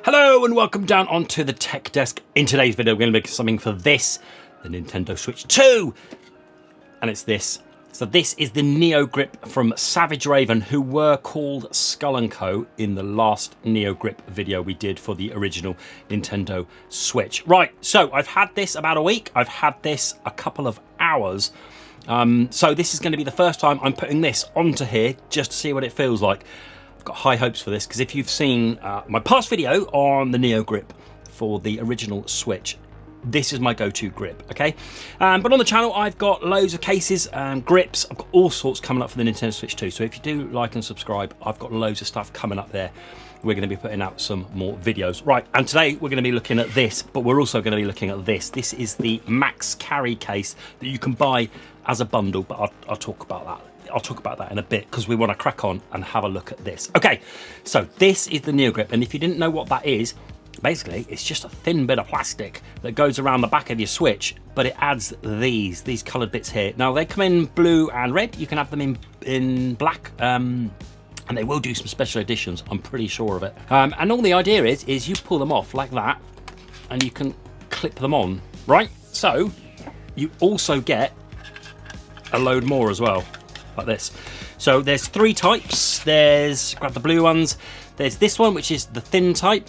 Hello and welcome down onto the tech desk. In today's video we're going to make something for this, the Nintendo Switch 2, and it's this. So this is the Neogrip from Savage Raven, who were called Skull & Co in the last Neogrip video we did for the original Nintendo Switch. Right, so I've had this about a week. I've had this a couple of hours. So this is going to be the first time I'm putting this onto here just to see what it feels like. I've got high hopes for this because if you've seen my past video on the Neogrip for the original Switch, this is my go-to grip, okay? But on the channel, I've got loads of cases and grips. I've got all sorts coming up for the Nintendo Switch 2. So if you do like and subscribe, I've got loads of stuff coming up there. We're going to be putting out some more videos. Right, and today we're going to be looking at this, but we're also going to be looking at this. This is the max carry case that you can buy as a bundle, but I'll talk about that. I'll talk about that in a bit because we want to crack on and have a look at this. Okay, so this is the Neogrip, and if you didn't know what that is, basically it's just a thin bit of plastic that goes around the back of your Switch, but it adds these coloured bits here. Now they come in blue and red. You can have them in black, and they will do some special editions, I'm pretty sure of it. And all the idea is you pull them off like that, and you can clip them on, right? So you also get a load more as well, like this. So there's three types. There's, grab the blue ones. There's this one, which is the thin type.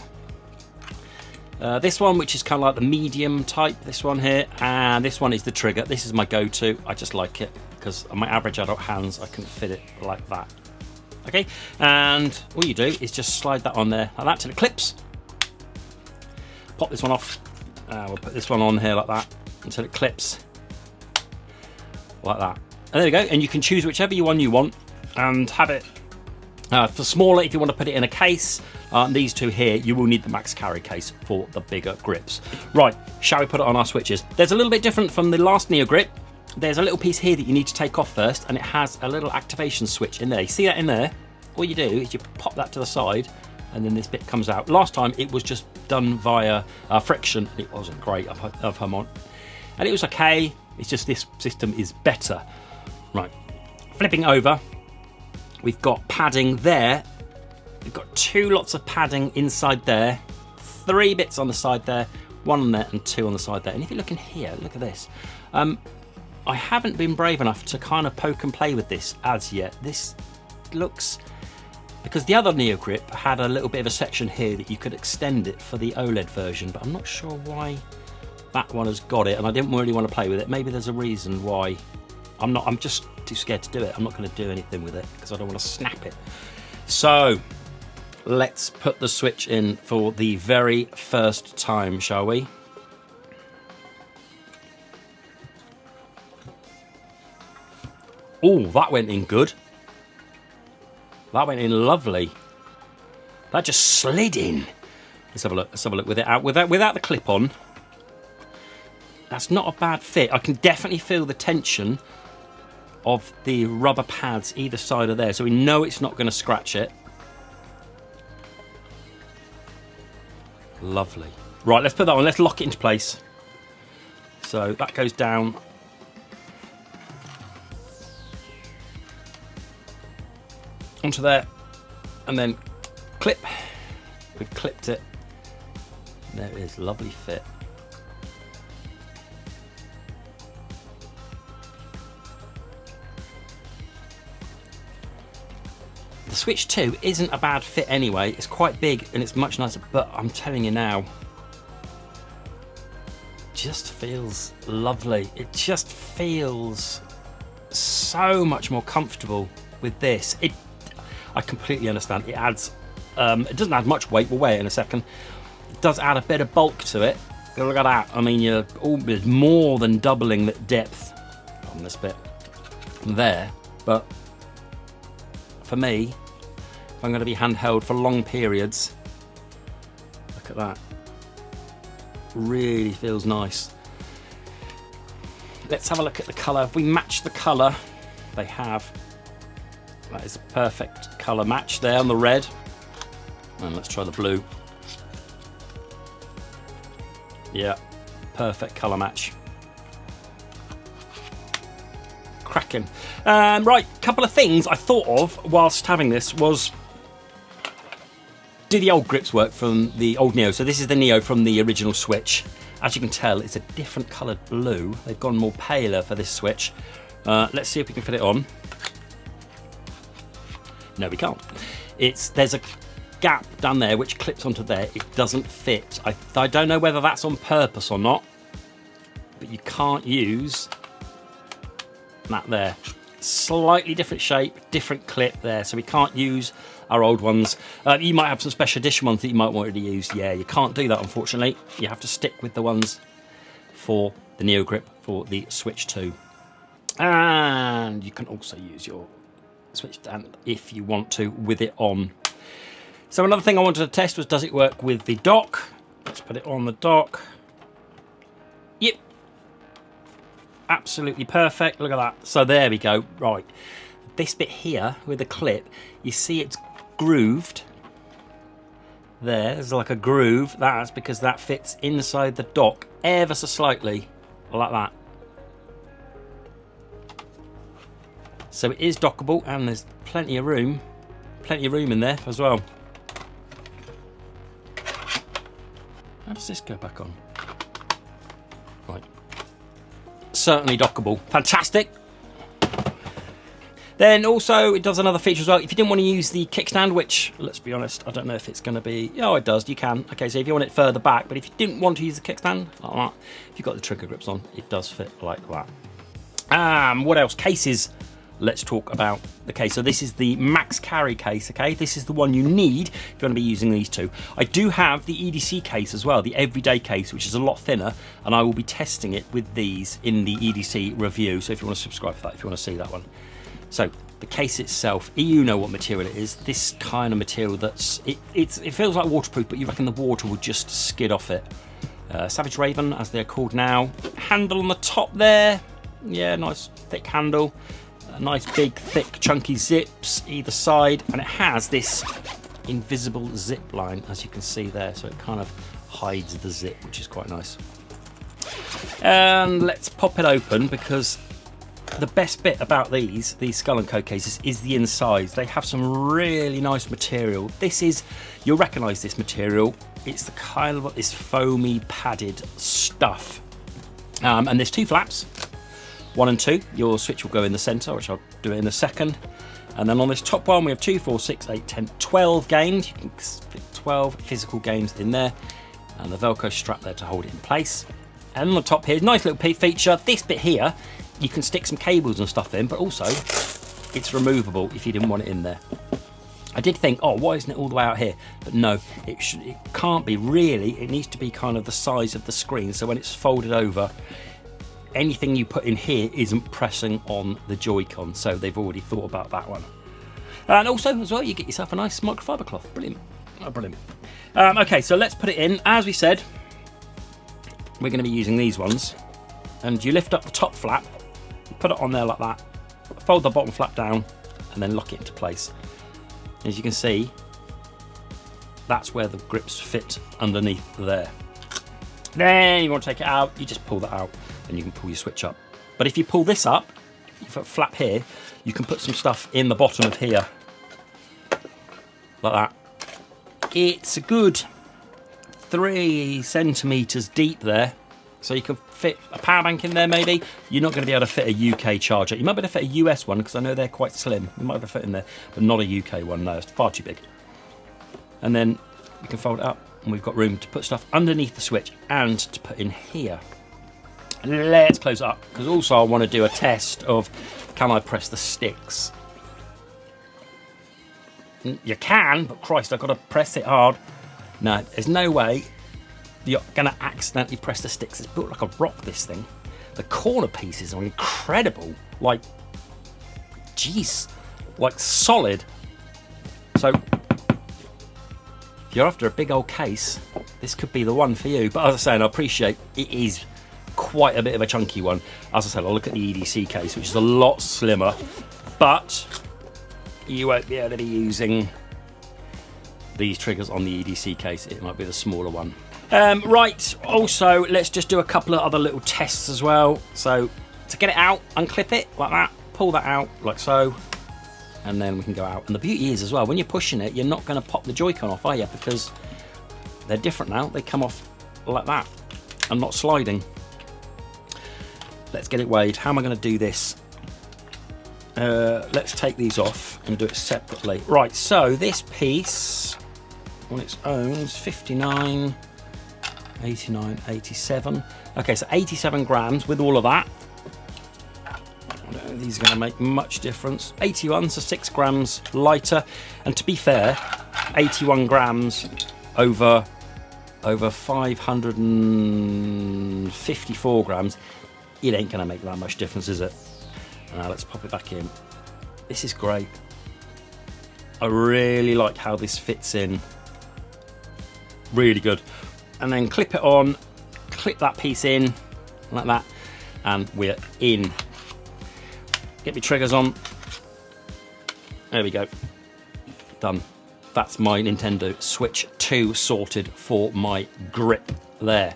This one, which is kind of like the medium type, this one here. And this one is the trigger. This is my go-to. I just like it because on my average adult hands, I can fit it like that. Okay, and all you do is just slide that on there like that till it clips. Pop this one off. We'll put this one on here like that until it clips. Like that. And there you go, and you can choose whichever one you want and have it for smaller if you want to put it in a case. These two here, you will need the max carry case for the bigger grips. Right, shall we put it on our Switches? There's a little bit different from the last Neogrip. There's a little piece here that you need to take off first, and it has a little activation switch in there. You see that in there? All you do is you pop that to the side, and then this bit comes out. Last time it was just done via friction, and it wasn't great of Hermon. And it was okay, it's just this system is better. Right, flipping over, we've got padding there. We've got two lots of padding inside there, three bits on the side there, one on there and two on the side there. And if you look in here, look at this. I haven't been brave enough to kind of poke and play with this as yet. This looks, because the other Neogrip had a little bit of a section here that you could extend it for the OLED version, but I'm not sure why that one has got it, and I didn't really want to play with it. Maybe there's a reason why. I'm just too scared to do it. I'm not going to do anything with it because I don't want to snap it. So let's put the Switch in for the very first time, shall we? Oh, that went in good. That went in lovely. That just slid in. Let's have a look. Let's have a look with it out. Without the clip on. That's not a bad fit. I can definitely feel the tension of the rubber pads either side of there, so we know it's not going to scratch it. Lovely. Right, let's put that on. Let's lock it into place. So that goes down. Onto there, and then clip. We've clipped it. There it is, lovely fit. The Switch 2 isn't a bad fit anyway. It's quite big and it's much nicer, but I'm telling you now, it just feels lovely. It just feels so much more comfortable with this. I completely understand. It adds, it doesn't add much weight. We'll weigh it in a second. It does add a bit of bulk to it. Look at that. I mean, you're almost more than doubling the depth on this bit there, but for me, if I'm going to be handheld for long periods, look at that. Really feels nice. Let's have a look at the colour. If we match the colour they have, that is a perfect colour match there on the red. And let's try the blue. Yeah, perfect colour match. Cracking. Right, couple of things I thought of whilst having this was Do the old grips work from the old Neo? So this is the Neo from the original Switch. As you can tell, it's a different coloured blue. They've gone more paler for this Switch. Let's see if we can fit it on. No, we can't. There's a gap down there which clips onto there. It doesn't fit. I don't know whether that's on purpose or not, but you can't use that there. Slightly different shape, different clip there, so we can't use our old ones. You might have some special edition ones that you might want to use. Yeah, you can't do that, unfortunately. You have to stick with the ones for the Neogrip for the Switch 2. And you can also use your Switch stand if you want to with it on. So another thing I wanted to test was, does it work with the dock? Let's put it on the dock. Yep. Absolutely perfect. Look at that. So there we go. Right. This bit here with the clip, you see it's grooved. There's like a groove. That's because that fits inside the dock ever so slightly. Like that. So it is dockable, and there's plenty of room in there as well. How does this go back on? Right. Certainly dockable. Fantastic. Then also it does another feature as well. If you didn't want to use the kickstand, which, let's be honest, I don't know if it's going to be... Oh, it does. You can. Okay, so if you want it further back, but if you didn't want to use the kickstand, like that, if you've got the trigger grips on, it does fit like that. What else? Cases. Let's talk about the case. So this is the max carry case, okay? This is the one you need if you want to be using these two. I do have the EDC case as well, the everyday case, which is a lot thinner, and I will be testing it with these in the EDC review. So if you want to subscribe for that, if you want to see that one. So the case itself, you know what material it is. This kind of material it feels like waterproof, but you reckon the water would just skid off it. Savage Raven, as they're called now. Handle on the top there. Yeah, nice thick handle. Nice big thick chunky zips either side, and it has this invisible zip line, as you can see there, so it kind of hides the zip, which is quite nice. And let's pop it open, because the best bit about these Skull & Co cases is the insides. They have some really nice material. You'll recognise this material. It's the kind of this foamy padded stuff. And there's two flaps. 1 and 2, your switch will go in the centre, which I'll do it in a second. And then on this top one, we have 2, 4, 6, 8, 10, 12 games. You can fit 12 physical games in there. And the Velcro strap there to hold it in place. And on the top here, nice little feature. This bit here, you can stick some cables and stuff in, but also it's removable if you didn't want it in there. I did think, oh, why isn't it all the way out here? But no, it can't be really. It needs to be kind of the size of the screen. So when it's folded over, anything you put in here isn't pressing on the Joy-Con, so they've already thought about that one. And also, as well, you get yourself a nice microfiber cloth. Brilliant. Oh, brilliant. Okay, so let's put it in. As we said, we're going to be using these ones. And you lift up the top flap, you put it on there like that, fold the bottom flap down, and then lock it into place. As you can see, that's where the grips fit underneath there. Then you want to take it out, you just pull that out, and you can pull your switch up. But if you pull this up, you put a flap here, you can put some stuff in the bottom of here, like that. It's a good 3 centimetres deep there, so you can fit a power bank in there maybe. You're not going to be able to fit a UK charger. You might be able to fit a US one, because I know they're quite slim. You might be able to fit in there, but not a UK one, no, it's far too big. And then you can fold it up, and we've got room to put stuff underneath the switch and to put in here. Let's close it up, because also I want to do a test of, can I press the sticks? You can, but Christ, I've got to press it hard. No, there's no way you're going to accidentally press the sticks. It's built like a rock, this thing. The corner pieces are incredible. Like, jeez, like solid. So, if you're after a big old case, this could be the one for you. But as I say, and I appreciate it is quite a bit of a chunky one. As I said, I'll look at the EDC case, which is a lot slimmer, but you won't be able to be using these triggers on the EDC case. It might be the smaller one. Right, also, let's just do a couple of other little tests as well. So, to get it out, unclip it like that, pull that out like so. and then we can go out. And the beauty is as well, when you're pushing it, you're not going to pop the Joy-Con off, are you? Because they're different now. They come off like that and not sliding. Let's get it weighed. How am I going to do this? Let's take these off and do it separately. Right, so this piece on its own is 59, 89, 87. Okay, so 87 grams with all of that. I don't know if these are going to make much difference. 81, so 6 grams lighter. And to be fair, 81 grams over 554 grams, it ain't going to make that much difference, is it? Now let's pop it back in. This is great. I really like how this fits in. Really good. And then clip it on, clip that piece in like that, and we're in. Get my triggers on. There we go. Done. That's my Nintendo Switch 2 sorted for my grip there.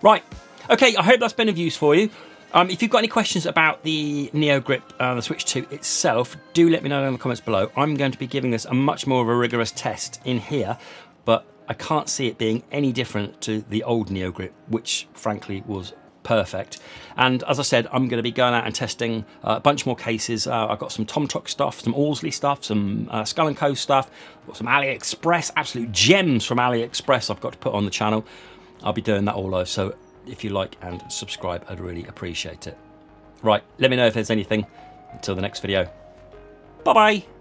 Right. Okay, I hope that's been of use for you. If you've got any questions about the Neogrip, the Switch 2 itself, do let me know in the comments below. I'm going to be giving this a much more of a rigorous test in here, but I can't see it being any different to the old Neogrip, which frankly was perfect. And as I said, I'm going to be going out and testing a bunch more cases. I've got some Tomtock stuff, some Allsley stuff, some Skull & Co stuff, got some AliExpress, absolute gems from AliExpress I've got to put on the channel. I'll be doing that all over, so if you like and subscribe, I'd really appreciate it. Right, let me know if there's anything. Until the next video. Bye-bye.